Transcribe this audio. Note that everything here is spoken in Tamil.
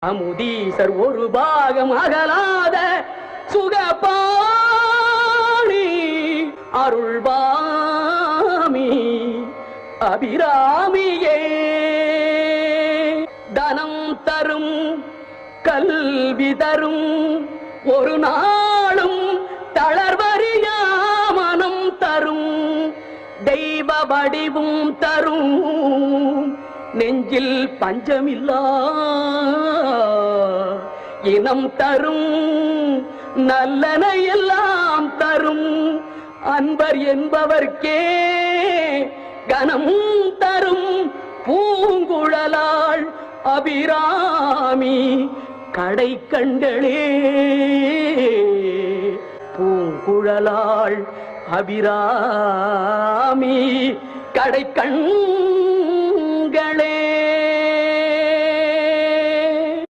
அமுதீசர் ஒரு பாகம் அகலாத சுகபாணி அருள்வாமி அபிராமியே தனம் தரும் கல்வி தரும் ஒரு நாளும் தளர்வறியா மனம் தரும் தெய்வ வடிவும் தரும் நெஞ்சில் பஞ்சமில்லா இனம் தரும் நல்லன எல்லாம் தரும் அன்பர் என்பவர்க்கே கனம் தரும் பூங்குழலாள் அபிராமி கடை கண்களே பூங்குழலாள் அபிராமி கடை கண்